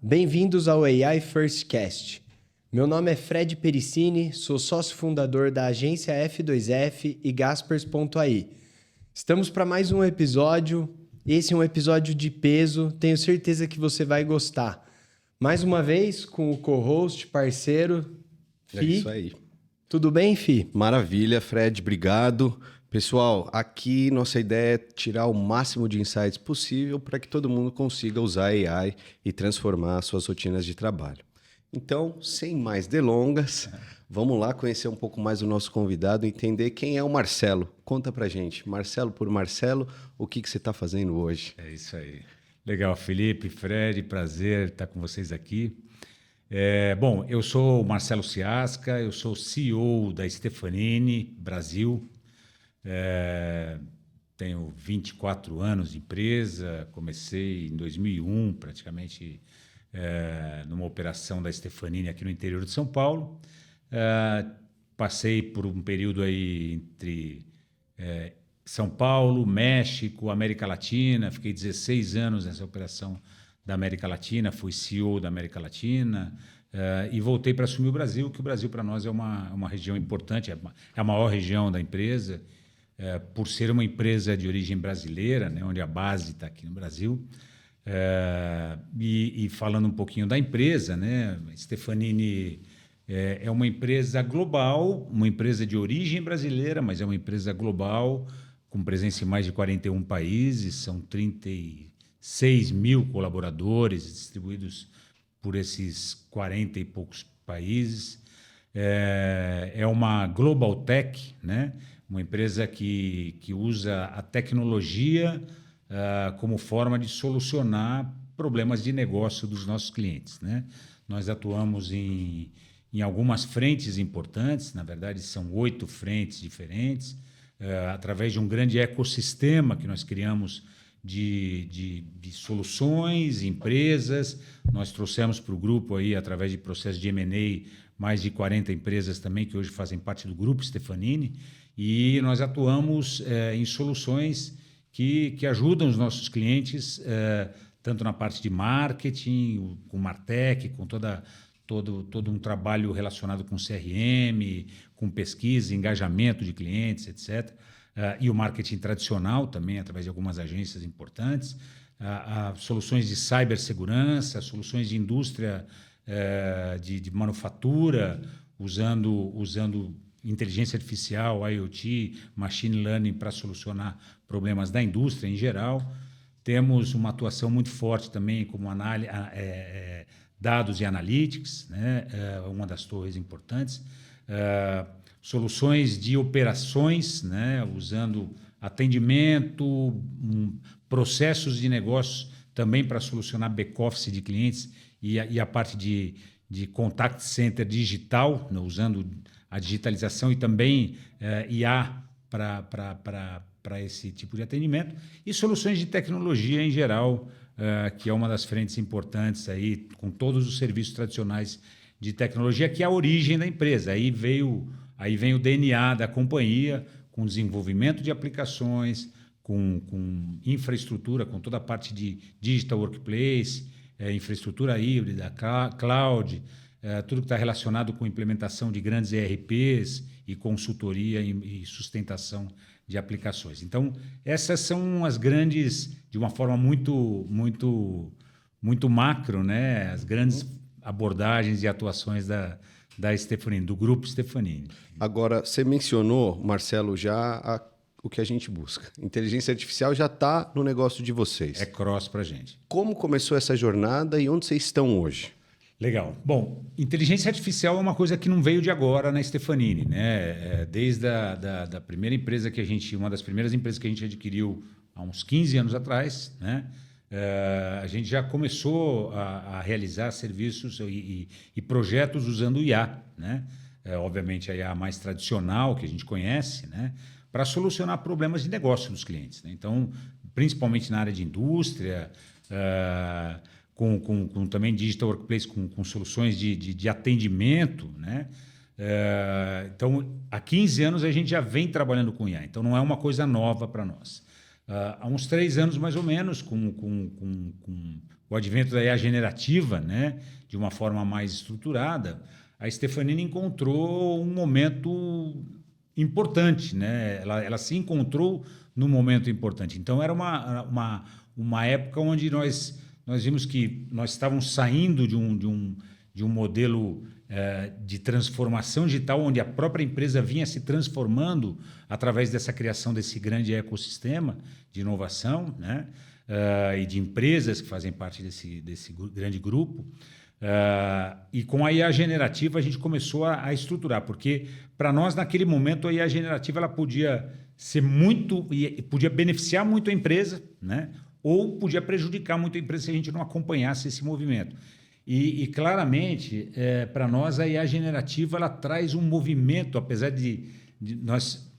bem-vindos ao AI First Cast. Meu nome é Fred Pericini, sou sócio fundador da agência F2F e Gaspers.ai. Estamos para mais um episódio. Esse é um episódio de peso, tenho certeza que você vai gostar. Mais uma vez com o co-host, parceiro, Fi. É isso aí. Tudo bem, Fi? Maravilha, Fred, obrigado. Pessoal, aqui nossa ideia é tirar o máximo de insights possível para que todo mundo consiga usar AI e transformar suas rotinas de trabalho. Então, sem mais delongas, vamos lá conhecer um pouco mais o nosso convidado, entender quem é o Marcelo. Conta pra gente, Marcelo por Marcelo, o que você está fazendo hoje? É isso aí. Legal, Felipe, Fred, prazer estar com vocês aqui. Bom, eu sou o Marcelo Ciasca, eu sou CEO da Stefanini Brasil. Tenho 24 anos de empresa, comecei em 2001, praticamente, numa operação da Stefanini aqui no interior de São Paulo. Passei por um período aí entre São Paulo, México, América Latina, fiquei 16 anos nessa operação da América Latina, fui CEO da América Latina, e voltei para assumir o Brasil, que o Brasil para nós é uma região importante, é a maior região da empresa, por ser uma empresa de origem brasileira, né, onde a base está aqui no Brasil. E falando um pouquinho da empresa, né, Stefanini é uma empresa global, uma empresa de origem brasileira, mas é uma empresa global, com presença em mais de 41 países, são 36 mil colaboradores distribuídos por esses 40 e poucos países. É uma Global Tech, né? Uma empresa que usa a tecnologia como forma de solucionar problemas de negócio dos nossos clientes, né? Nós atuamos em algumas frentes importantes, na verdade são 8 frentes diferentes, através de um grande ecossistema que nós criamos de soluções, empresas. Nós trouxemos para o grupo, aí, através de processo de M&A, mais de 40 empresas também que hoje fazem parte do grupo Stefanini, e nós atuamos em soluções que ajudam os nossos clientes, tanto na parte de marketing, com Martech, com todo um trabalho relacionado com CRM, com pesquisa, engajamento de clientes, etc. E o marketing tradicional também, através de algumas agências importantes, soluções de cibersegurança, soluções de indústria de manufatura, usando inteligência artificial, IoT, machine learning para solucionar problemas da indústria em geral. Temos uma atuação muito forte também como dados e analytics, né? Uma das torres importantes. Soluções de operações, né? Usando atendimento, processos de negócios também para solucionar back-office de clientes e a parte de contact center digital, né? Usando a digitalização e também IA para esse tipo de atendimento, e soluções de tecnologia em geral, que é uma das frentes importantes aí, com todos os serviços tradicionais de tecnologia, que é a origem da empresa. Aí vem o DNA da companhia, com desenvolvimento de aplicações, com infraestrutura, com toda a parte de digital workplace, infraestrutura híbrida, cloud, tudo que está relacionado com implementação de grandes ERPs e consultoria e sustentação de aplicações. Então, essas são as grandes, de uma forma muito macro, né? As grandes abordagens e atuações da Stefanini, do grupo Stefanini. Agora, você mencionou, Marcelo, já o que a gente busca. Inteligência artificial já está no negócio de vocês. É cross para a gente. Como começou essa jornada e onde vocês estão hoje? Legal. Bom, inteligência artificial é uma coisa que não veio de agora na Stefanini, né? Desde da primeira empresa uma das primeiras empresas que a gente adquiriu há uns 15 anos atrás, né? A gente já começou a realizar serviços e projetos usando IA, né? Obviamente a IA mais tradicional que a gente conhece, né? Para solucionar problemas de negócio dos clientes, né? Então, principalmente na área de indústria, com também digital workplace, com soluções de atendimento, né? Então, há 15 anos a gente já vem trabalhando com IA, então não é uma coisa nova para nós. Há uns 3 anos, mais ou menos, com o advento da IA generativa, né, de uma forma mais estruturada, a Stefanini encontrou um momento importante, né? Ela se encontrou num momento importante. Então, era uma época onde nós vimos que nós estávamos saindo de um modelo de transformação digital, onde a própria empresa vinha se transformando através dessa criação desse grande ecossistema de inovação, né? E de empresas que fazem parte desse grande grupo. E com a IA generativa a gente começou a estruturar, porque para nós naquele momento a IA generativa ela podia ser podia beneficiar muito a empresa, né? Ou podia prejudicar muito a empresa se a gente não acompanhasse esse movimento. E claramente, para nós, a IA generativa ela traz um movimento, apesar de nós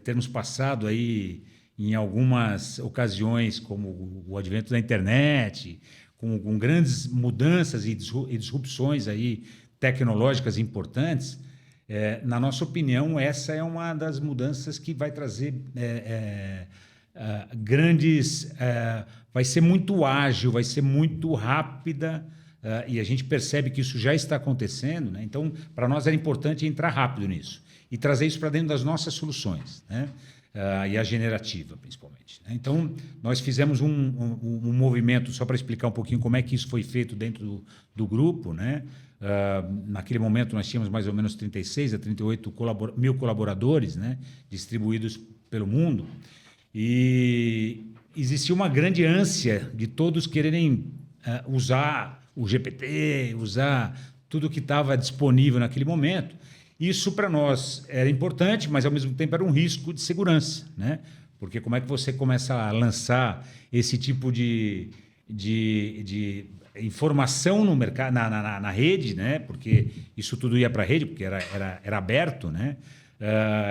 termos passado aí em algumas ocasiões, como o advento da internet, com grandes mudanças e disrupções aí tecnológicas importantes, na nossa opinião, essa é uma das mudanças que vai trazer grandes... vai ser muito ágil, vai ser muito rápida, e a gente percebe que isso já está acontecendo, né? Então, para nós era importante entrar rápido nisso e trazer isso para dentro das nossas soluções, né? E a generativa, principalmente, né? Então, nós fizemos um movimento, só para explicar um pouquinho como é que isso foi feito dentro do grupo, né? Naquele momento, nós tínhamos mais ou menos 36 a 38 mil colaboradores, né? Distribuídos pelo mundo, e existia uma grande ânsia de todos quererem usar o GPT, usar tudo que estava disponível naquele momento. Isso, para nós, era importante, mas, ao mesmo tempo, era um risco de segurança, né? Porque como é que você começa a lançar esse tipo de informação no mercado, na rede, né? Porque isso tudo ia para a rede, porque era aberto, né?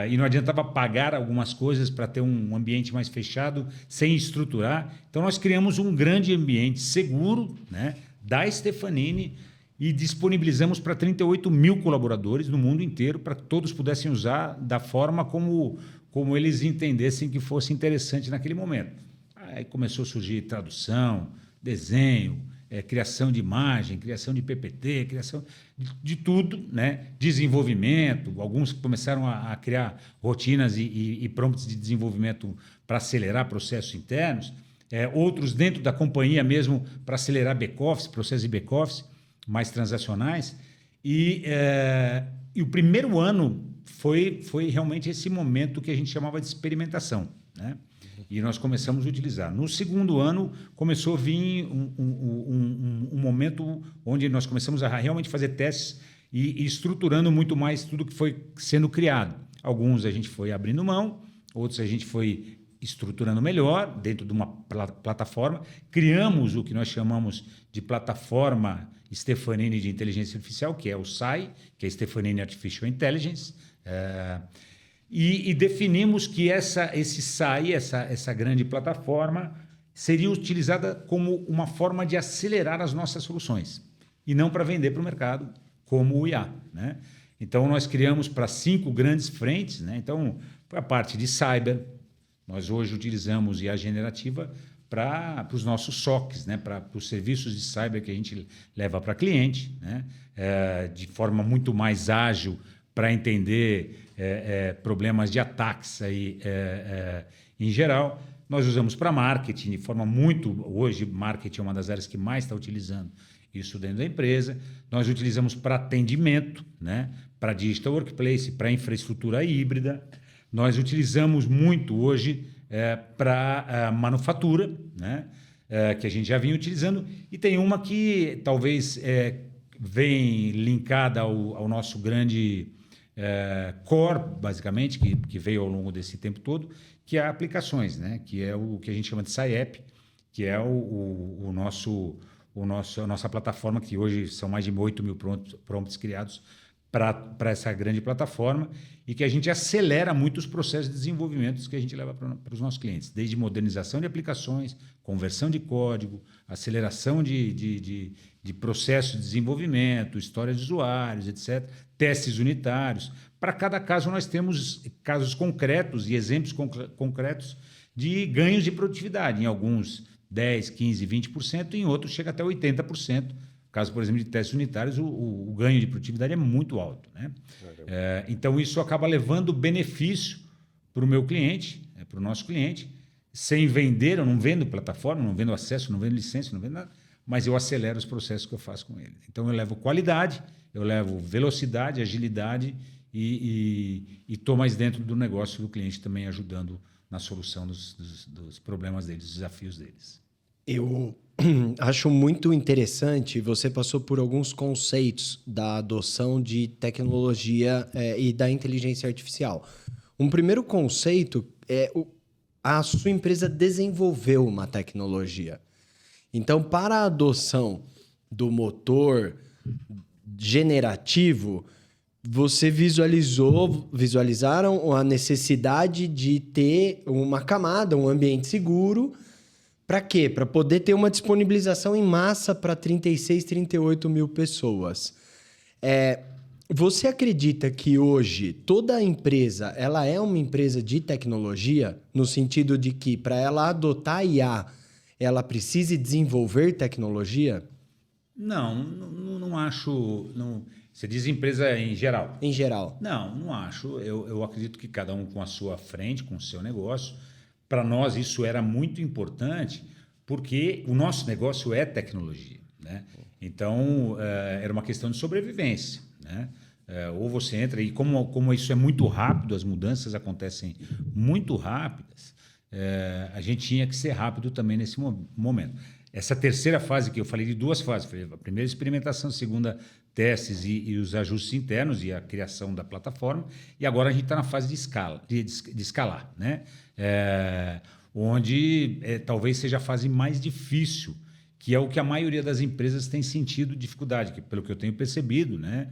E não adiantava pagar algumas coisas para ter um ambiente mais fechado, sem estruturar. Então, nós criamos um grande ambiente seguro, né, da Stefanini, e disponibilizamos para 38 mil colaboradores no mundo inteiro, para que todos pudessem usar da forma como eles entendessem que fosse interessante naquele momento. Aí começou a surgir tradução, desenho, criação de imagem, criação de PPT, criação de tudo, né? Desenvolvimento. Alguns começaram a criar rotinas e prompts de desenvolvimento para acelerar processos internos, outros dentro da companhia mesmo para acelerar back-office, processos de back-office mais transacionais. E o primeiro ano foi realmente esse momento que a gente chamava de experimentação, né? E nós começamos a utilizar. No segundo ano, começou a vir um momento onde nós começamos a realmente fazer testes e estruturando muito mais tudo que foi sendo criado. Alguns a gente foi abrindo mão, outros a gente foi estruturando melhor dentro de uma plataforma. Criamos o que nós chamamos de plataforma Stefanini de inteligência artificial, que é o SAI, que é Stefanini Artificial Intelligence, e definimos que esse SAI, essa grande plataforma, seria utilizada como uma forma de acelerar as nossas soluções e não para vender para o mercado como o IA, né? Então, nós criamos para 5 grandes frentes, né? Então, a parte de cyber, nós hoje utilizamos IA generativa para os nossos SOCs, né? Para os serviços de cyber que a gente leva para cliente, né? De forma muito mais ágil, para entender problemas de ataques aí, em geral. Nós usamos para marketing de forma muito... Hoje, marketing é uma das áreas que mais está utilizando isso dentro da empresa. Nós utilizamos para atendimento, né? Para digital workplace, para infraestrutura híbrida. Nós utilizamos muito hoje para manufatura, né? Que a gente já vinha utilizando. E tem uma que talvez vem linkada ao nosso grande core, basicamente, que veio ao longo desse tempo todo, que é aplicações, né? Que é o que a gente chama de SciApp, que é a nossa plataforma, que hoje são mais de 8 mil prompts criados para essa grande plataforma, e que a gente acelera muito os processos de desenvolvimento que a gente leva para os nossos clientes, desde modernização de aplicações, conversão de código, aceleração de processo de desenvolvimento, história de usuários, etc., testes unitários. Para cada caso, nós temos casos concretos e exemplos concretos de ganhos de produtividade. Em alguns 10%, 15%, 20%, em outros chega até 80%. Caso, por exemplo, de testes unitários, o ganho de produtividade é muito alto, né? Então, isso acaba levando benefício para o meu cliente, para o nosso cliente, sem vender. Eu não vendo plataforma, não vendo acesso, não vendo licença, não vendo nada, mas eu acelero os processos que eu faço com ele. Então, eu levo qualidade, eu levo velocidade, agilidade e estou mais dentro do negócio do cliente também, ajudando na solução dos problemas deles, dos desafios deles. Eu acho muito interessante, você passou por alguns conceitos da adoção de tecnologia e da inteligência artificial. Um primeiro conceito é a sua empresa desenvolveu uma tecnologia. Então, para a adoção do motor generativo, você visualizaram a necessidade de ter uma camada, um ambiente seguro. Para quê? Para poder ter uma disponibilização em massa para 36, 38 mil pessoas. Você acredita que hoje toda a empresa ela é uma empresa de tecnologia, no sentido de que para ela adotar a IA, ela precise desenvolver tecnologia? Não acho. Não, você diz empresa em geral? Em geral. Não acho. Eu acredito que cada um com a sua frente, com o seu negócio. Para nós, isso era muito importante, porque o nosso negócio é tecnologia, né? Então, era uma questão de sobrevivência, né? Ou você entra, e como isso é muito rápido, as mudanças acontecem muito rápidas, a gente tinha que ser rápido também nesse momento. Essa terceira fase, que eu falei de duas fases, a primeira experimentação, a segunda testes e os ajustes internos e a criação da plataforma, e agora a gente está na fase de escalar, né? Onde talvez seja a fase mais difícil, que é o que a maioria das empresas tem sentido dificuldade, que, pelo que eu tenho percebido, né?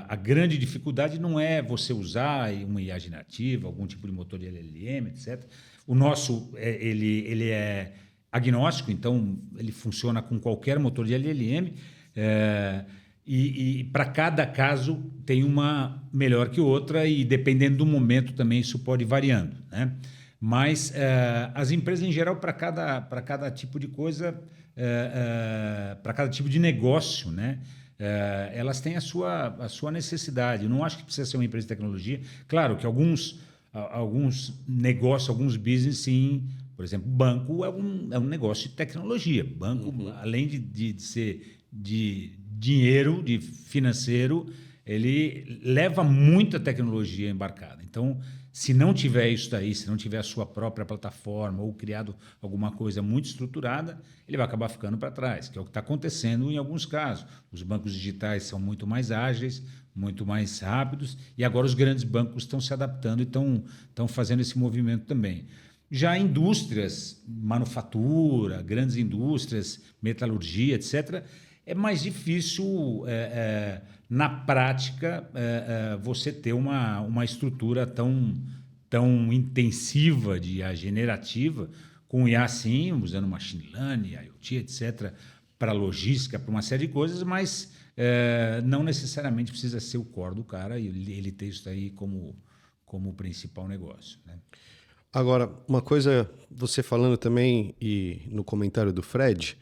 A grande dificuldade não é você usar uma IA generativa, algum tipo de motor de LLM, etc. O nosso ele é agnóstico, então ele funciona com qualquer motor de LLM, e para cada caso tem uma melhor que outra, e dependendo do momento também isso pode ir variando, né? Mas as empresas em geral, para cada tipo de coisa, para cada tipo de negócio, né? Elas têm a sua necessidade. Eu não acho que precisa ser uma empresa de tecnologia. Claro que alguns negócios, alguns business, sim. Por exemplo, banco é um negócio de tecnologia. Banco, além de ser de dinheiro, de financeiro, ele leva muita tecnologia embarcada. Então, se não tiver isso daí, se não tiver a sua própria plataforma ou criado alguma coisa muito estruturada, ele vai acabar ficando para trás, que é o que está acontecendo em alguns casos. Os bancos digitais são muito mais ágeis, muito mais rápidos, e agora os grandes bancos estão se adaptando e estão fazendo esse movimento também. Já indústrias, manufatura, grandes indústrias, metalurgia, etc., é mais difícil, na prática, você ter uma estrutura tão intensiva de IA generativa, com IA sim, usando machine learning, IoT, etc., para logística, para uma série de coisas, mas não necessariamente precisa ser o core do cara e ele ter isso aí como principal negócio, né? Agora, uma coisa, você falando também, e no comentário do Fred,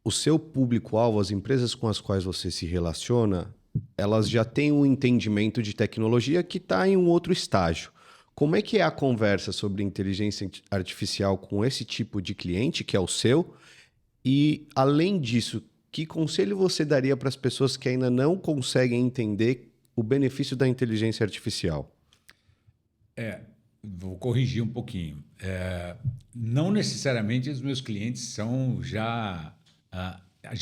o seu público-alvo, as empresas com as quais você se relaciona, elas já têm um entendimento de tecnologia que está em um outro estágio. Como é que é a conversa sobre inteligência artificial com esse tipo de cliente, que é o seu? E, além disso, que conselho você daria para as pessoas que ainda não conseguem entender o benefício da inteligência artificial? Vou corrigir um pouquinho. Não necessariamente os meus clientes já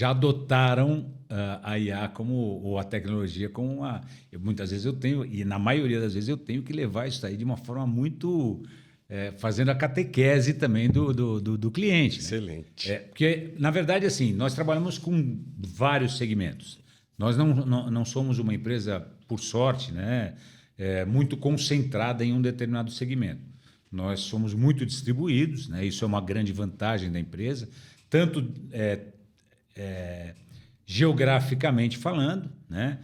adotaram a IA ou a tecnologia como uma... Muitas vezes eu tenho, e na maioria das vezes eu tenho que levar isso aí de uma forma muito... fazendo a catequese também do cliente. Excelente. Né? Porque, na verdade, assim, nós trabalhamos com vários segmentos. Nós não somos uma empresa, por sorte, né? Muito concentrada em um determinado segmento. Nós somos muito distribuídos, né? Isso é uma grande vantagem da empresa, tanto geograficamente falando, né?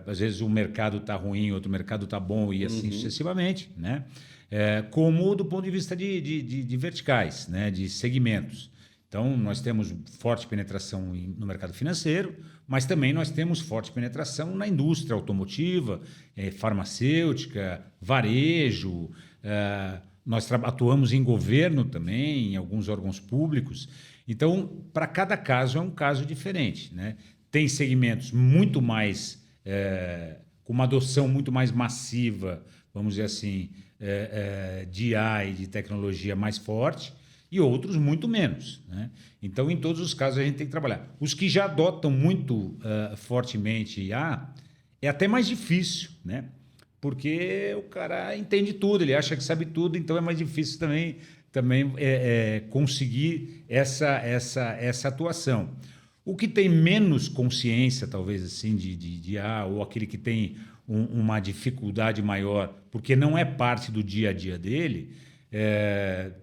Às vezes o mercado está ruim, outro mercado está bom e assim sucessivamente, né? Como do ponto de vista de verticais, né? De segmentos. Então, nós temos forte penetração no mercado financeiro, mas também nós temos forte penetração na indústria automotiva, farmacêutica, varejo. Nós atuamos em governo também, em alguns órgãos públicos. Então, para cada caso é um caso diferente, né? Tem segmentos muito mais, com uma adoção muito mais massiva, vamos dizer assim, de AI, de tecnologia mais forte, e outros muito menos, né? Então, em todos os casos, a gente tem que trabalhar. Os que já adotam muito fortemente IA, é até mais difícil, né? Porque o cara entende tudo, ele acha que sabe tudo, então é mais difícil também conseguir essa atuação. O que tem menos consciência, talvez, assim, de IA, ou aquele que tem uma dificuldade maior, porque não é parte do dia a dia dele,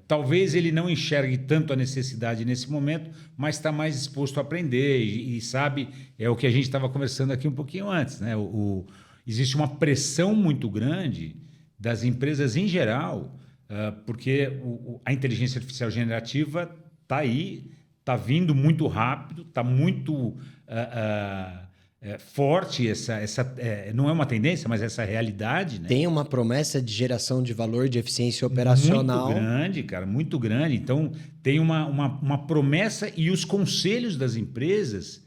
talvez ele não enxergue tanto a necessidade nesse momento, mas está mais disposto a aprender e sabe, é o que a gente estava conversando aqui um pouquinho antes, né? Existe uma pressão muito grande das empresas em geral, porque a inteligência artificial generativa está aí, está vindo muito rápido, está muito forte, não é uma tendência, mas essa realidade, né? Tem uma promessa de geração de valor, de eficiência operacional. Muito grande, cara, muito grande. Então, tem uma promessa e os conselhos das empresas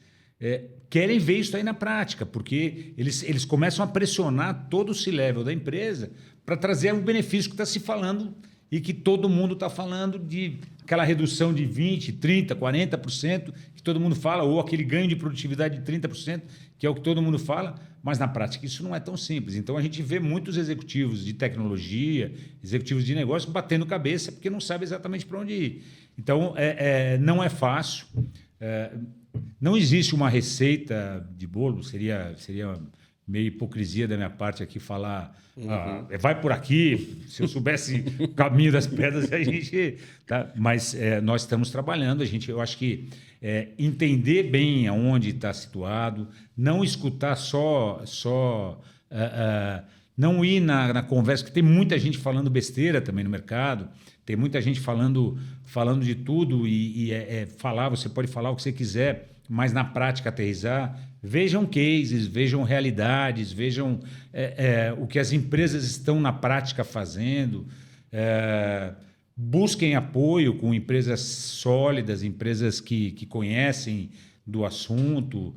querem ver isso aí na prática, porque eles começam a pressionar todo o C-level da empresa para trazer o benefício que está se falando e que todo mundo está falando, de aquela redução de 20%, 30%, 40%, que todo mundo fala, ou aquele ganho de produtividade de 30%, que é o que todo mundo fala, mas na prática isso não é tão simples. Então a gente vê muitos executivos de tecnologia, executivos de negócio batendo cabeça porque não sabe exatamente para onde ir. Então não é fácil. Não existe uma receita de bolo, seria meio hipocrisia da minha parte aqui falar, vai por aqui, se eu soubesse o caminho das pedras, a gente... Tá? Mas nós estamos trabalhando, eu acho que entender bem aonde está situado, não escutar não ir na conversa, porque tem muita gente falando besteira também no mercado, tem muita gente falando de tudo falar, você pode falar o que você quiser, mas na prática aterrissar. Vejam cases, vejam realidades, vejam o que as empresas estão na prática fazendo, busquem apoio com empresas sólidas, empresas que conhecem do assunto,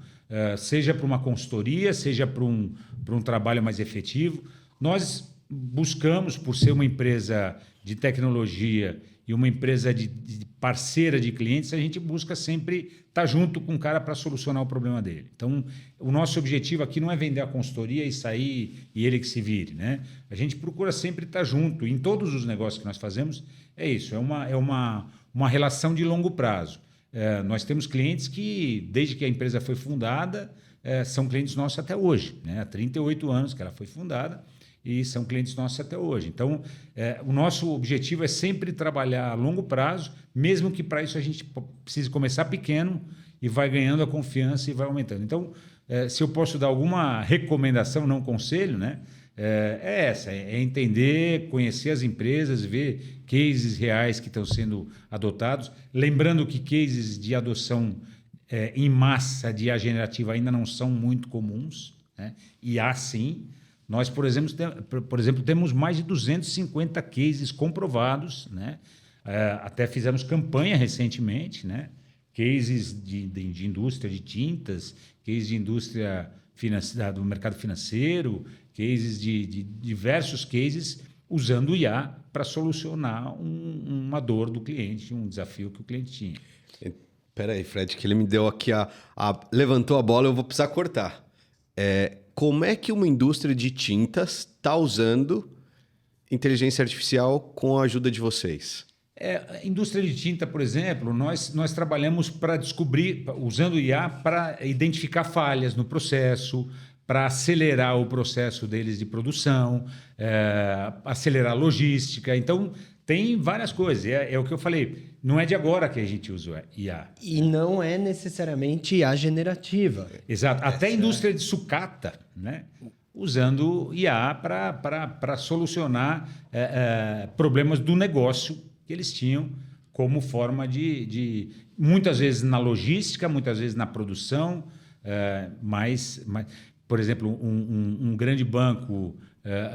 seja para uma consultoria, seja para um trabalho mais efetivo. Nós buscamos, por ser uma empresa de tecnologia e uma empresa de parceira de clientes, a gente busca sempre estar junto com o cara para solucionar o problema dele. Então, o nosso objetivo aqui não é vender a consultoria e sair e ele que se vire, né? A gente procura sempre estar junto. Em todos os negócios que nós fazemos, é isso, é uma relação de longo prazo. Nós temos clientes que, desde que a empresa foi fundada, são clientes nossos até hoje, né? Há 38 anos que ela foi fundada, e são clientes nossos até hoje. Então, o nosso objetivo é sempre trabalhar a longo prazo, mesmo que para isso a gente precise começar pequeno e vai ganhando a confiança e vai aumentando. Então, se eu posso dar alguma recomendação, não conselho, né? É entender, conhecer as empresas, ver cases reais que estão sendo adotados. Lembrando que cases de adoção em massa de IA generativa ainda não são muito comuns, né? E há sim. Nós, por exemplo, temos mais de 250 cases comprovados, né? Até fizemos campanha recentemente, né? Cases de indústria de tintas, cases de indústria do mercado financeiro, cases de diversos cases usando o IA para solucionar uma dor do cliente, um desafio que o cliente tinha. Espera aí, Fred, que ele me deu aqui levantou a bola, eu vou precisar cortar. Como é que uma indústria de tintas está usando inteligência artificial com a ajuda de vocês? A indústria de tinta, por exemplo, nós trabalhamos para descobrir, usando o IA, para identificar falhas no processo, para acelerar o processo deles de produção, acelerar a logística. Então, tem várias coisas. É o que eu falei. Não é de agora que a gente usa o IA. E não é necessariamente IA generativa. Exato. Até a indústria de sucata, né? Usando IA para solucionar problemas do negócio que eles tinham como forma de muitas vezes na logística, muitas vezes na produção, mas, por exemplo, um grande banco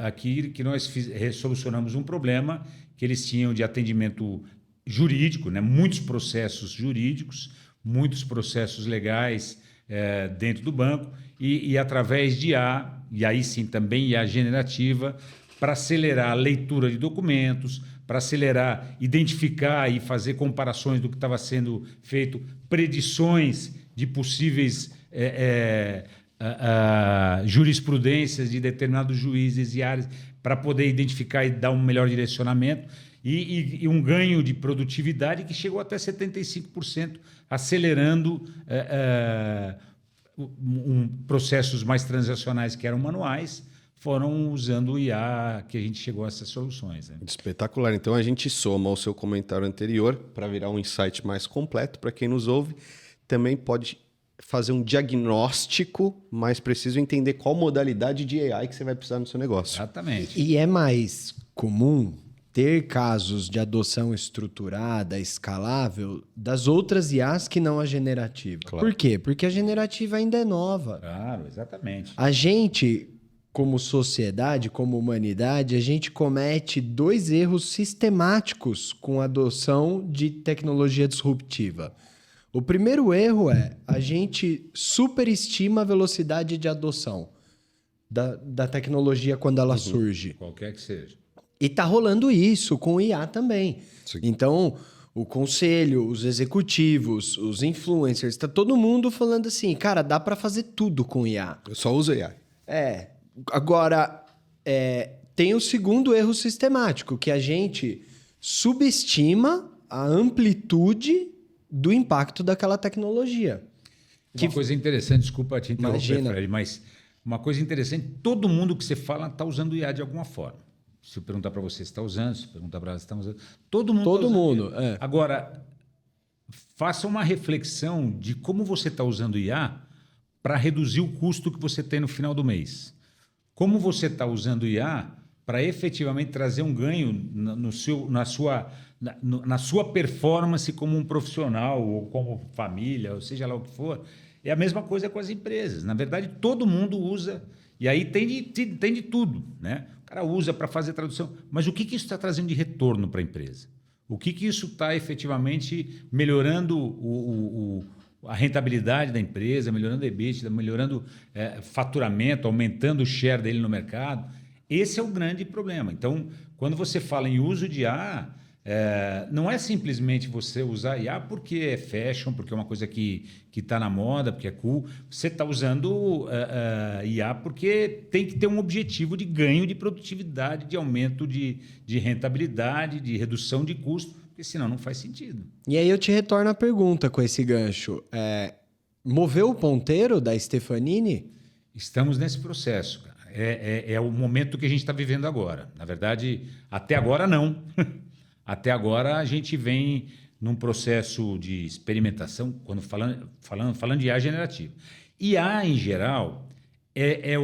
aqui que nós solucionamos um problema que eles tinham de atendimento jurídico, né? Muitos processos jurídicos, muitos processos legais dentro do banco e através de IA, e aí sim também IA generativa, para acelerar a leitura de documentos, para acelerar, identificar e fazer comparações do que estava sendo feito, predições de possíveis jurisprudências de determinados juízes e áreas, para poder identificar e dar um melhor direcionamento, e um ganho de produtividade que chegou até 75%, acelerando processos mais transacionais que eram manuais, foram usando o IA que a gente chegou a essas soluções. Né? Espetacular. Então a gente soma ao seu comentário anterior para virar um insight mais completo para quem nos ouve. Também pode fazer um diagnóstico mais preciso, entender qual modalidade de AI que você vai precisar no seu negócio. Exatamente. E é mais comum ter casos de adoção estruturada, escalável, das outras IAs que não a generativa. Claro. Por quê? Porque a generativa ainda é nova. Claro, exatamente. A gente, como sociedade, como humanidade, a gente comete 2 erros sistemáticos com a adoção de tecnologia disruptiva. O primeiro erro é a gente superestima a velocidade de adoção da tecnologia quando ela surge. Qualquer que seja. E tá rolando isso com o IA também. Sim. Então, o conselho, os executivos, os influencers, tá todo mundo falando assim, cara, dá para fazer tudo com IA. Eu só uso AI. Agora, tem o segundo erro sistemático, que a gente subestima a amplitude do impacto daquela tecnologia. Uma coisa interessante, desculpa te interromper, Imagina. Fred, mas uma coisa interessante, todo mundo que você fala está usando o IA de alguma forma. Se eu perguntar para você se está usando, se perguntar para ela se está usando, todo mundo Todo tá usando mundo, IA. Agora, faça uma reflexão de como você está usando o IA para reduzir o custo que você tem no final do mês. Como você está usando o IA para efetivamente trazer um ganho na sua performance como um profissional ou como família, ou seja lá o que for. É a mesma coisa com as empresas. Na verdade, todo mundo usa, e aí tem de tudo. Né? O cara usa para fazer tradução. Mas o que isso está trazendo de retorno para a empresa? O que isso está efetivamente melhorando a rentabilidade da empresa, melhorando a EBITDA, melhorando faturamento, aumentando o share dele no mercado? Esse é o grande problema. Então, quando você fala em uso de IA, não é simplesmente você usar IA porque é fashion, porque é uma coisa que está na moda, porque é cool. Você está usando IA porque tem que ter um objetivo de ganho de produtividade, de aumento de rentabilidade, de redução de custo, porque senão não faz sentido. E aí eu te retorno a pergunta com esse gancho. Moveu o ponteiro da Stefanini? Estamos nesse processo, cara. É o momento que a gente está vivendo agora. Na verdade, até agora não. Até agora a gente vem num processo de experimentação, quando falando de IA generativa. IA, em geral, é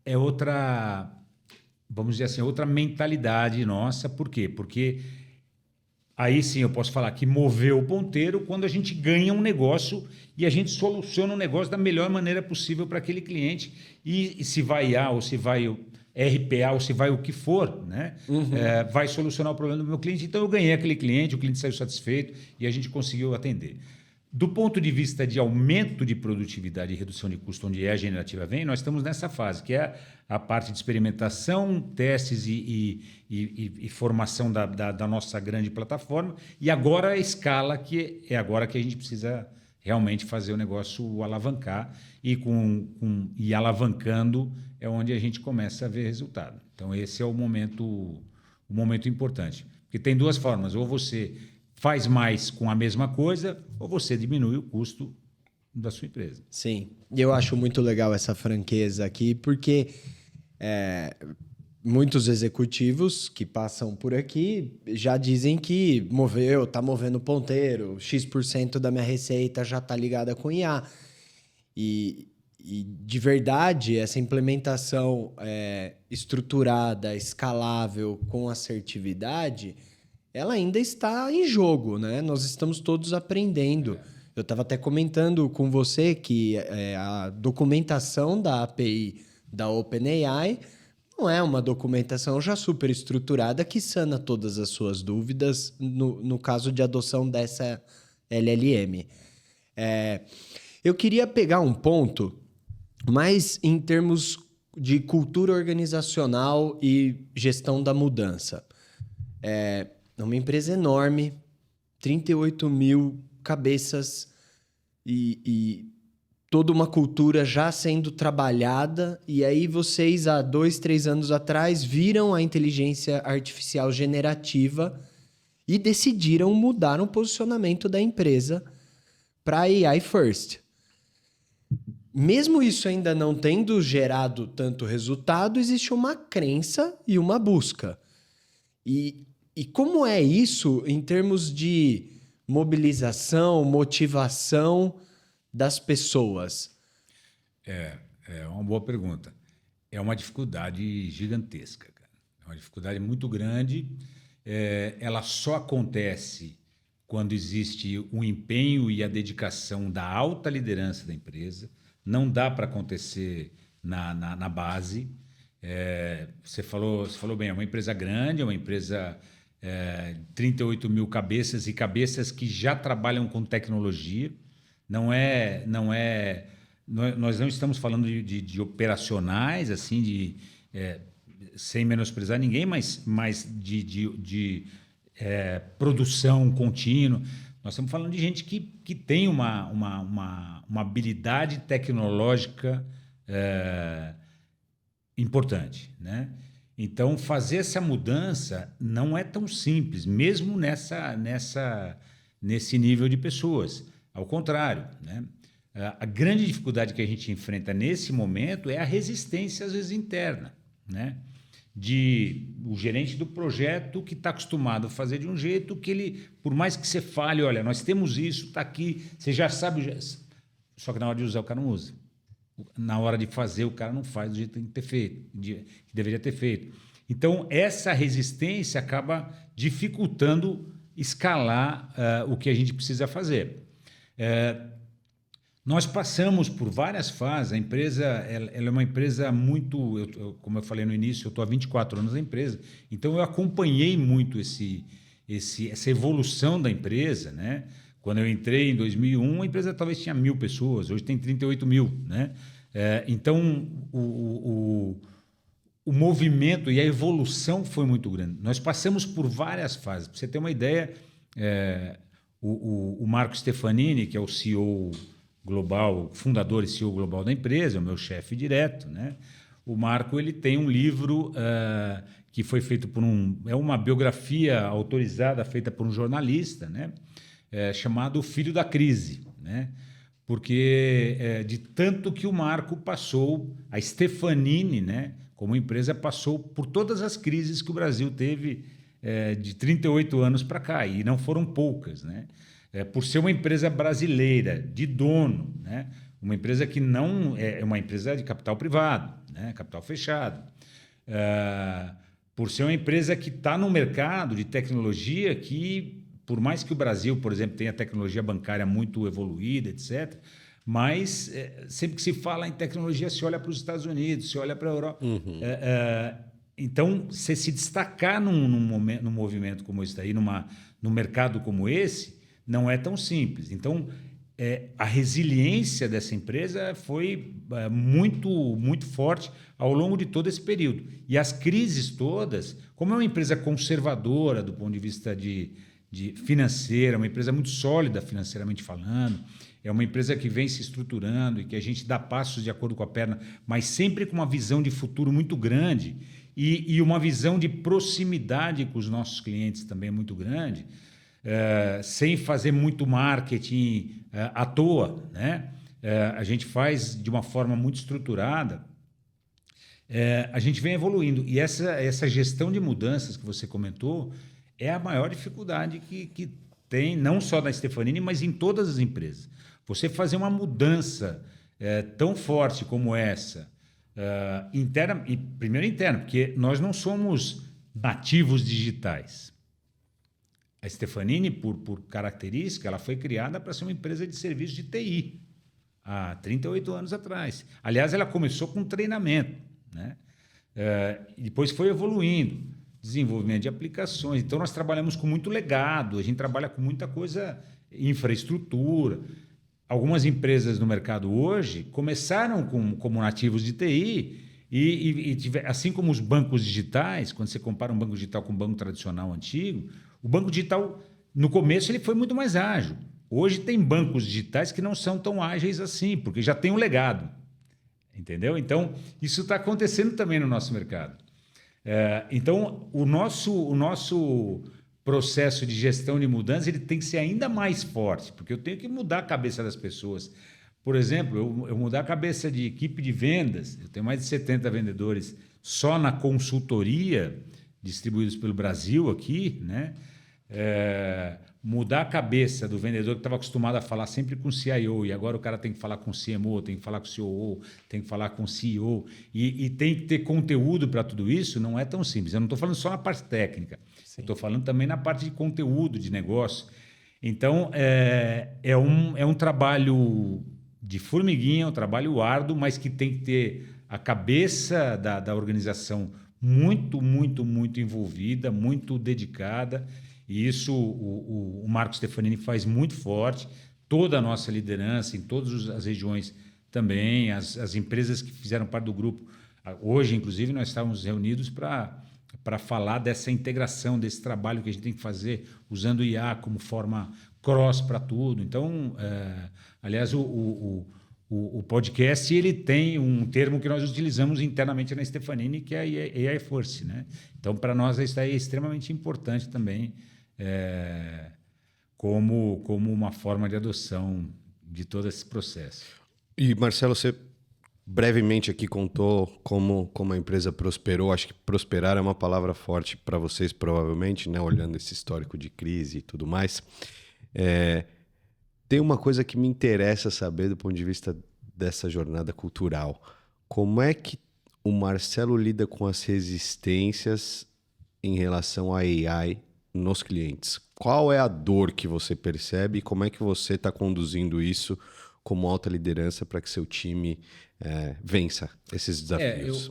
outra, vamos dizer assim, outra mentalidade nossa. Por quê? Porque aí sim eu posso falar que moveu o ponteiro quando a gente ganha um negócio e a gente soluciona o negócio da melhor maneira possível para aquele cliente. E se vai IA ou se vai RPA ou se vai o que for, né? Vai solucionar o problema do meu cliente. Então eu ganhei aquele cliente, o cliente saiu satisfeito e a gente conseguiu atender. Do ponto de vista de aumento de produtividade e redução de custo, onde a generativa vem, nós estamos nessa fase, que é a parte de experimentação, testes e formação da nossa grande plataforma, e agora a escala, que é agora que a gente precisa realmente fazer o negócio alavancar, e alavancando é onde a gente começa a ver resultado. Então esse é o momento importante, porque tem 2 formas: ou você faz mais com a mesma coisa, ou você diminui o custo da sua empresa. Sim, e eu acho muito legal essa franqueza aqui, porque muitos executivos que passam por aqui já dizem que tá movendo ponteiro, X% da minha receita já está ligada com IA. E de verdade, essa implementação estruturada, escalável, com assertividade, ela ainda está em jogo, né? Nós estamos todos aprendendo. Eu estava até comentando com você que a documentação da API da OpenAI não é uma documentação já super estruturada que sana todas as suas dúvidas no caso de adoção dessa LLM. Eu queria pegar um ponto mais em termos de cultura organizacional e gestão da mudança. É uma empresa enorme, 38 mil cabeças e toda uma cultura já sendo trabalhada. E aí vocês, há 2, 3 anos atrás, viram a inteligência artificial generativa e decidiram mudar o posicionamento da empresa para AI First. Mesmo isso ainda não tendo gerado tanto resultado, existe uma crença e uma busca. E como é isso em termos de mobilização, motivação das pessoas? É uma boa pergunta. É uma dificuldade gigantesca, cara. É uma dificuldade muito grande. Ela só acontece quando existe o empenho e a dedicação da alta liderança da empresa. Não dá para acontecer na base. Você falou bem, é uma empresa grande, é uma empresa 38 mil cabeças e cabeças que já trabalham com tecnologia. Nós não estamos falando de operacionais, assim, sem menosprezar ninguém, mas de produção contínua. Nós estamos falando de gente que tem uma habilidade tecnológica importante, né? Então, fazer essa mudança não é tão simples, mesmo nesse nível de pessoas. Ao contrário, né? A grande dificuldade que a gente enfrenta nesse momento é a resistência, às vezes, interna, né? O gerente do projeto que está acostumado a fazer de um jeito que ele, por mais que você fale, olha, nós temos isso, está aqui, você já sabe, só que na hora de usar o cara não usa. Na hora de fazer o cara não faz do jeito que tem que ter feito, que deveria ter feito. Então, essa resistência acaba dificultando escalar o que a gente precisa fazer. Nós passamos por várias fases. A empresa ela é uma empresa muito... como eu falei no início, eu estou há 24 anos na empresa, então eu acompanhei muito essa evolução da empresa, né? Quando eu entrei em 2001, a empresa talvez tinha 1.000 pessoas, hoje tem 38 mil. Né? Então, o movimento e a evolução foi muito grande. Nós passamos por várias fases. Para você ter uma ideia, o Marco Stefanini, que é o CEO global, fundador e CEO global da empresa, é o meu chefe direto, né? O Marco ele tem um livro que foi feito por é uma biografia autorizada feita por um jornalista, né? Chamado Filho da Crise, né? Porque de tanto que o Marco passou, a Stefanini, né, como empresa, passou por todas as crises que o Brasil teve de 38 anos para cá, e não foram poucas, né? Por ser uma empresa brasileira, de dono, né? Uma empresa que não é uma empresa de capital privado, né? Capital fechado. Por ser uma empresa que está no mercado de tecnologia que, por mais que o Brasil, por exemplo, tenha tecnologia bancária muito evoluída, etc., mas sempre que se fala em tecnologia, se olha para os Estados Unidos, se olha para a Europa. Uhum. Então, você se destacar num movimento como esse daí, num mercado como esse, não é tão simples. Então, a resiliência dessa empresa foi muito, muito forte ao longo de todo esse período. E as crises todas, como é uma empresa conservadora do ponto de vista de financeira, uma empresa muito sólida financeiramente falando, é uma empresa que vem se estruturando e que a gente dá passos de acordo com a perna, mas sempre com uma visão de futuro muito grande e uma visão de proximidade com os nossos clientes também muito grande, sem fazer muito marketing à toa, né? A gente faz de uma forma muito estruturada. a gente vem evoluindo. E essa gestão de mudanças que você comentou é a maior dificuldade que tem, não só na Stefanini, mas em todas as empresas. Você fazer uma mudança tão forte como essa, interna, e primeiro interna, porque nós não somos nativos digitais. A Stefanini, por característica, ela foi criada para ser uma empresa de serviço de TI há 38 anos atrás. Aliás, ela começou com treinamento, né? E depois foi evoluindo, desenvolvimento de aplicações. Então, nós trabalhamos com muito legado, a gente trabalha com muita coisa, infraestrutura. Algumas empresas no mercado hoje começaram como nativos de TI assim como os bancos digitais, quando você compara um banco digital com um banco tradicional antigo, o banco digital, no começo, ele foi muito mais ágil. Hoje tem bancos digitais que não são tão ágeis assim, porque já tem um legado. Entendeu? Então, isso está acontecendo também no nosso mercado. Então, o nosso processo de gestão de mudança ele tem que ser ainda mais forte, porque eu tenho que mudar a cabeça das pessoas. Por exemplo, eu mudar a cabeça de equipe de vendas, eu tenho mais de 70 vendedores só na consultoria, distribuídos pelo Brasil aqui, né? Mudar a cabeça do vendedor que estava acostumado a falar sempre com o CIO e agora o cara tem que falar com o CMO, tem que falar com o COO, tem que falar com o CEO e tem que ter conteúdo para tudo isso, não é tão simples. Eu não estou falando só na parte técnica, estou falando também na parte de conteúdo, de negócio. Então, é um trabalho de formiguinha, um trabalho árduo, mas que tem que ter a cabeça da organização muito, muito, muito envolvida, muito dedicada. E isso o Marco Stefanini faz muito forte, toda a nossa liderança, em todas as regiões também, as empresas que fizeram parte do grupo. Hoje, inclusive, nós estávamos reunidos para falar dessa integração, desse trabalho que a gente tem que fazer, usando o IA como forma cross para tudo. Então, aliás, o podcast ele tem um termo que nós utilizamos internamente na Stefanini, que é a AI Force, né? Então, para nós, isso aí é extremamente importante também, como uma forma de adoção de todo esse processo. E, Marcelo, você brevemente aqui contou como a empresa prosperou. Acho que prosperar é uma palavra forte para vocês, provavelmente, né? Olhando esse histórico de crise e tudo mais. Tem uma coisa que me interessa saber do ponto de vista dessa jornada cultural. Como é que o Marcelo lida com as resistências em relação à AI nos clientes? Qual é a dor que você percebe e como é que você está conduzindo isso como alta liderança para que seu time vença esses desafios?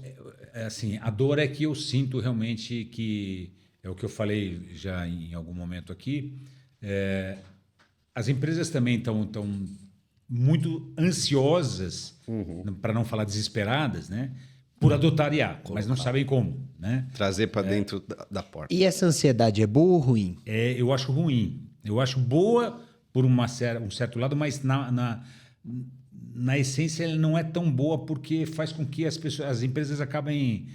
Assim, a dor é que eu sinto realmente que, é o que eu falei já em algum momento aqui, as empresas também estão muito ansiosas, para não falar desesperadas, né, por adotar IA, mas não sabem como, né? Trazer para dentro da porta. E essa ansiedade é boa ou ruim? Eu acho ruim. Eu acho boa por um certo lado, mas na essência ela não é tão boa porque faz com que as empresas acabem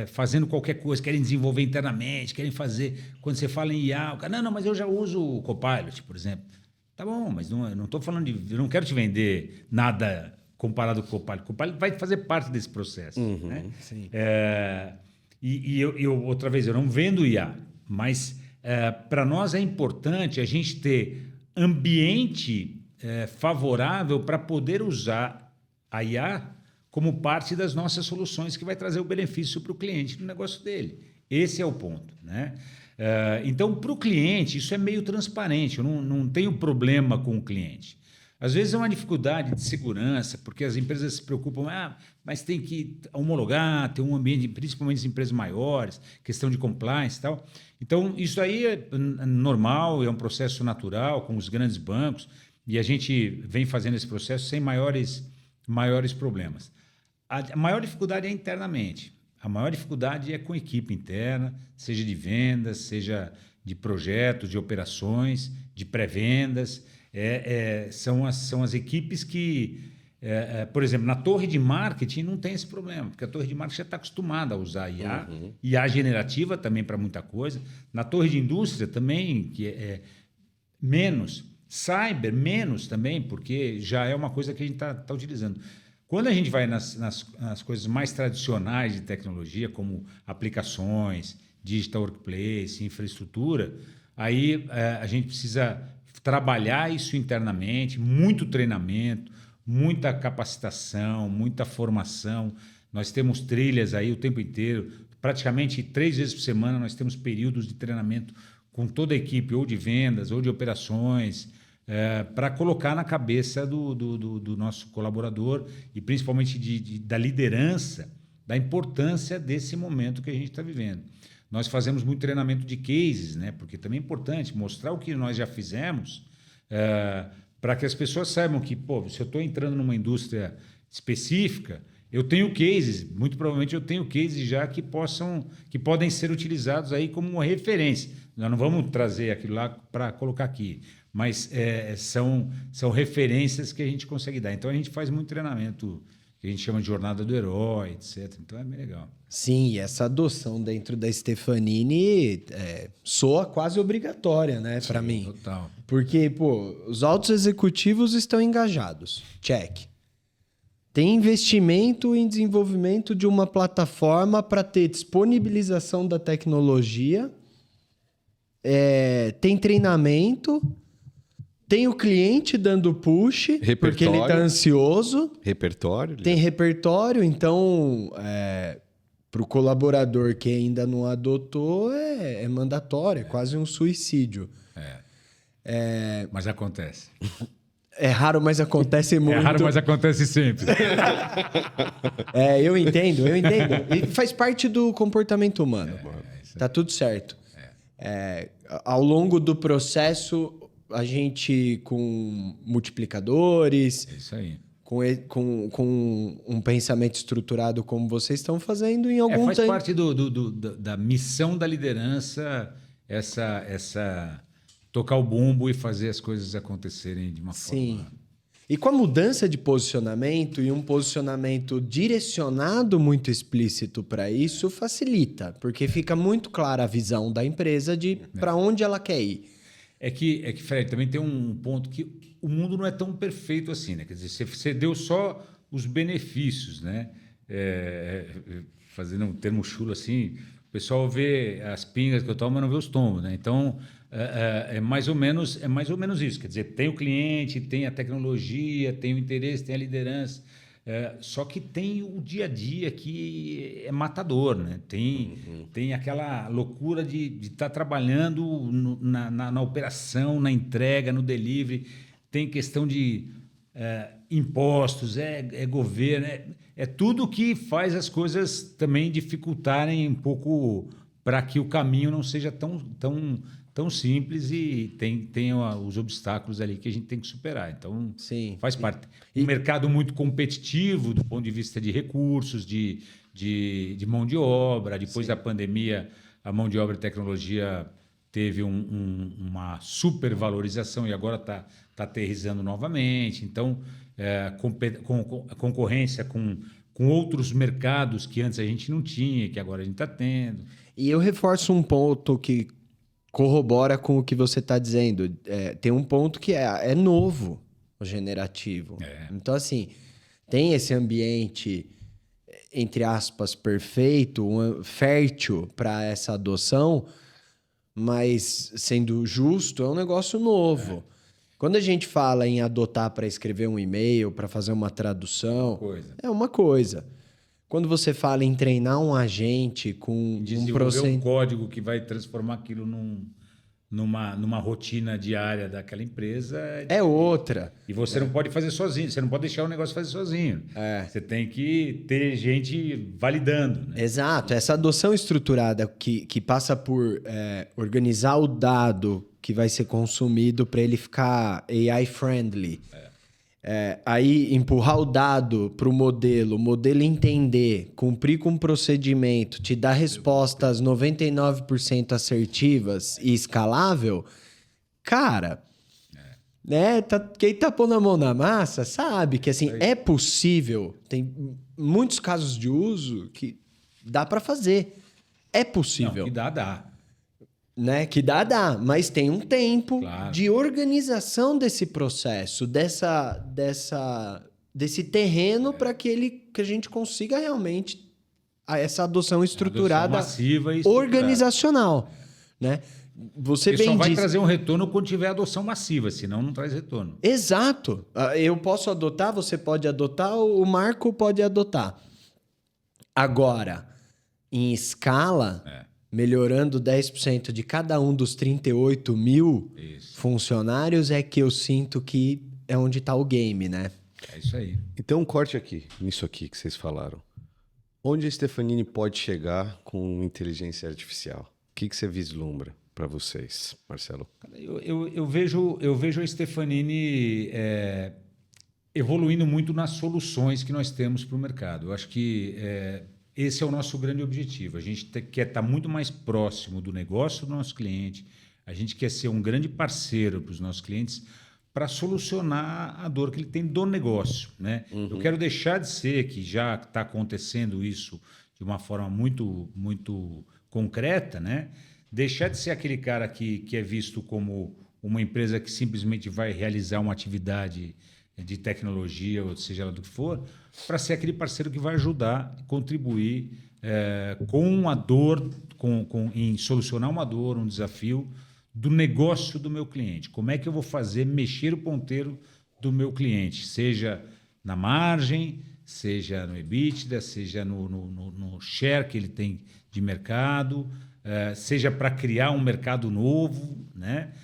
fazendo qualquer coisa, querem desenvolver internamente, querem fazer. Quando você fala em IA, o cara, não, mas eu já uso o Copilot, por exemplo. Tá bom, mas eu não estou falando eu não quero te vender nada comparado com o Copilot. O Copilot vai fazer parte desse processo. Né? Sim. Eu, outra vez, eu não vendo IA, mas para nós é importante a gente ter ambiente favorável para poder usar a IA como parte das nossas soluções que vai trazer o benefício para o cliente no negócio dele. Esse é o ponto, né? Então, para o cliente, isso é meio transparente. Eu não tenho problema com o cliente. Às vezes é uma dificuldade de segurança, porque as empresas se preocupam, mas tem que homologar, ter um ambiente, principalmente as empresas maiores, questão de compliance e tal. Então, isso aí é normal, é um processo natural com os grandes bancos, e a gente vem fazendo esse processo sem maiores problemas. A maior dificuldade é internamente. A maior dificuldade é com a equipe interna, seja de vendas, seja de projetos, de operações, de pré-vendas. São as equipes que, por exemplo, na torre de marketing não tem esse problema, porque a torre de marketing já está acostumada a usar IA, IA generativa também para muita coisa. Na torre de indústria também, que é menos. Cyber, menos também, porque já é uma coisa que a gente está utilizando. Quando a gente vai nas coisas mais tradicionais de tecnologia, como aplicações, digital workplace, infraestrutura, aí a gente precisa trabalhar isso internamente, muito treinamento, muita capacitação, muita formação. Nós temos trilhas aí o tempo inteiro, praticamente 3 vezes por semana nós temos períodos de treinamento com toda a equipe, ou de vendas, ou de operações, para colocar na cabeça do nosso colaborador e principalmente da liderança, da importância desse momento que a gente está vivendo. Nós fazemos muito treinamento de cases, né? Porque também é importante mostrar o que nós já fizemos, para que as pessoas saibam que, pô, se eu estou entrando numa indústria específica, eu tenho cases, muito provavelmente eu tenho cases já que podem ser utilizados aí como uma referência. Nós não vamos trazer aquilo lá para colocar aqui, mas são referências que a gente consegue dar. Então a gente faz muito treinamento que a gente chama de jornada do herói, etc. Então é bem legal. Sim, e essa adoção dentro da Stefanini soa quase obrigatória, né, para mim. Total. Porque, pô, os altos executivos estão engajados. Check. Tem investimento em desenvolvimento de uma plataforma para ter disponibilização da tecnologia, tem treinamento, tem o cliente dando push, porque ele está ansioso. Repertório. Tem repertório, então, para o colaborador que ainda não adotou, é mandatório, é quase um suicídio. Mas acontece. É raro, mas acontece muito. É raro, mas acontece sempre. Eu entendo. E faz parte do comportamento humano. Tá tudo certo. Ao longo do processo, a gente com multiplicadores, Isso aí. com um pensamento estruturado como vocês estão fazendo, em algum faz tempo... parte da missão da liderança, essa tocar o bumbo e fazer as coisas acontecerem de uma Sim. forma... E com a mudança de posicionamento e um posicionamento direcionado muito explícito para isso, facilita, porque fica muito clara a visão da empresa de para onde ela quer ir. É que, Fred, também tem um ponto que o mundo não é tão perfeito assim, né? Quer dizer, você deu só os benefícios, né? Fazendo um termo chulo assim, o pessoal vê as pingas que eu tomo, mas não vê os tombos, né? Então, é mais ou menos isso. Quer dizer, tem o cliente, tem a tecnologia, tem o interesse, tem a liderança. Só que tem o dia a dia que é matador, né? Tem aquela loucura de estar trabalhando na operação, na entrega, no delivery. Tem questão de impostos, governo, é tudo que faz as coisas também dificultarem um pouco para que o caminho não seja tão simples e tem os obstáculos ali que a gente tem que superar. Então, Sim, faz parte. Um mercado muito competitivo do ponto de vista de recursos, de mão de obra. Depois da pandemia, a mão de obra e tecnologia teve uma supervalorização e agora está aterrissando novamente. Então, concorrência com outros mercados que antes a gente não tinha, que agora a gente está tendo. E eu reforço um ponto que corrobora com o que você está dizendo. Tem um ponto que é novo, o generativo. Então, assim, tem esse ambiente, entre aspas, perfeito, fértil para essa adoção, mas, sendo justo, é um negócio novo. Quando a gente fala em adotar para escrever um e-mail, para fazer uma tradução, é uma coisa. Quando você fala em treinar um agente com desenvolver um código que vai transformar aquilo numa rotina diária daquela empresa... É outra. E você não pode fazer sozinho, você não pode deixar o negócio fazer sozinho. Você tem que ter gente validando. Né? Exato. Essa adoção estruturada que passa por organizar o dado que vai ser consumido para ele ficar AI-friendly. Aí empurrar o dado para o modelo entender, cumprir com o procedimento, te dar respostas 99% assertivas e escalável, cara, né? Quem tá pondo a mão na massa sabe que assim, é possível, tem muitos casos de uso que dá para fazer. É possível. Não, que dá. Né? Que dá, mas tem um tempo Claro. de organização desse processo, desse terreno para que a gente consiga realmente essa adoção estruturada, Adoção massiva e estruturada. organizacional, né? Você Porque bem só vai disse. trazer um retorno quando tiver adoção massiva, senão não traz retorno. Exato. Eu posso adotar, você pode adotar, o Marco pode adotar. Agora, em escala, melhorando 10% de cada um dos 38 mil Isso. funcionários, é que eu sinto que é onde está o game, né? É isso aí. Então, um corte aqui, nisso aqui que vocês falaram. Onde a Stefanini pode chegar com inteligência artificial? O que você vislumbra para vocês, Marcelo? Eu vejo a Stefanini evoluindo muito nas soluções que nós temos para o mercado. Eu acho que esse é o nosso grande objetivo. A gente quer estar muito mais próximo do negócio do nosso cliente. A gente quer ser um grande parceiro para os nossos clientes para solucionar a dor que ele tem do negócio, né? Eu quero deixar de ser, que já está acontecendo isso de uma forma muito, muito concreta, né? Deixar de ser aquele cara que é visto como uma empresa que simplesmente vai realizar uma atividade de tecnologia, ou seja lá do que for, para ser aquele parceiro que vai ajudar, contribuir com a dor, em solucionar uma dor, um desafio do negócio do meu cliente. Como é que eu vou fazer mexer o ponteiro do meu cliente? Seja na margem, seja no EBITDA, seja no share que ele tem de mercado, seja para criar um mercado novo, né?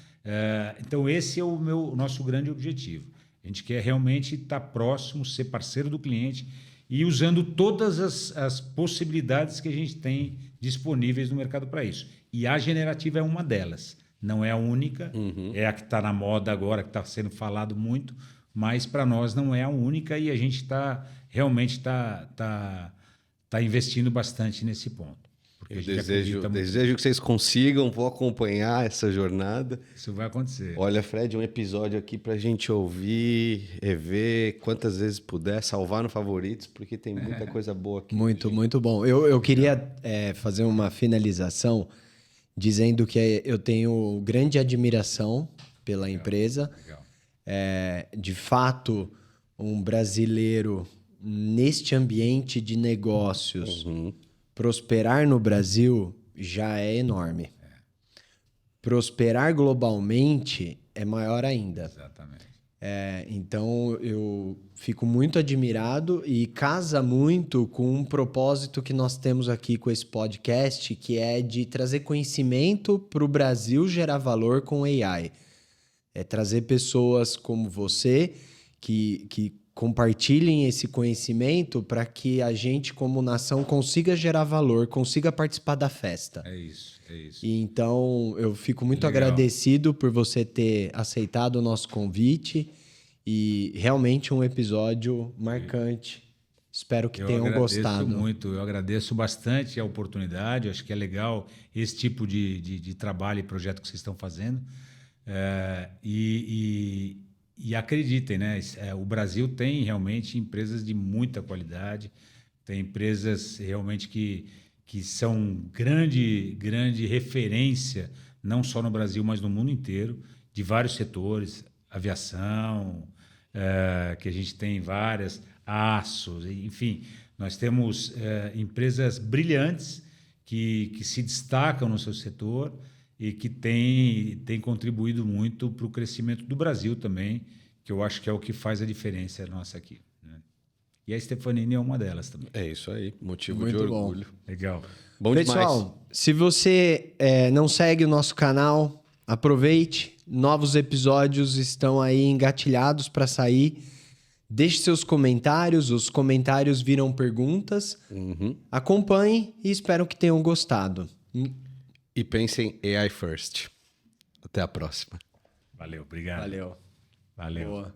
Então, esse é o nosso grande objetivo. A gente quer realmente estar próximo, ser parceiro do cliente e usando todas as possibilidades que a gente tem disponíveis no mercado para isso. E a generativa é uma delas. Não é a única, é a que está na moda agora, que está sendo falado muito, mas para nós não é a única e a gente realmente está investindo bastante nesse ponto. Porque Eu desejo que vocês consigam, vou acompanhar essa jornada. Isso vai acontecer. Olha, Fred, um episódio aqui para a gente ouvir, rever, quantas vezes puder, salvar no favoritos, porque tem muita coisa boa aqui. Muito bom. Eu queria fazer uma finalização dizendo que eu tenho grande admiração pela empresa. Legal. De fato, um brasileiro neste ambiente de negócios prosperar no Brasil já é enorme. Prosperar globalmente é maior ainda. Exatamente. Então, eu fico muito admirado e casa muito com um propósito que nós temos aqui com esse podcast, que é de trazer conhecimento para o Brasil gerar valor com AI. É trazer pessoas como você que compartilhem esse conhecimento para que a gente, como nação, consiga gerar valor, consiga participar da festa. É isso. E então, eu fico muito Legal. agradecido por você ter aceitado o nosso convite e realmente um episódio marcante. Espero que tenham gostado. Eu agradeço bastante a oportunidade. Acho que é legal esse tipo de trabalho e projeto que vocês estão fazendo. E acreditem, né? O Brasil tem realmente empresas de muita qualidade, tem empresas realmente que são grande referência, não só no Brasil, mas no mundo inteiro, de vários setores, aviação, que a gente tem várias, aços, enfim, nós temos empresas brilhantes que se destacam no seu setor e que têm contribuído muito para o crescimento do Brasil também, que eu acho que é o que faz a diferença nossa aqui. Né? E a Stefanini é uma delas também. É isso aí, motivo Muito de bom. orgulho. Legal. Bom Pessoal, demais. se você não segue o nosso canal, aproveite. Novos episódios estão aí engatilhados para sair. Deixe seus comentários, os comentários viram perguntas. Acompanhe e espero que tenham gostado. E pensem AI first. Até a próxima. Valeu, obrigado. Valeu. Valeu. Boa.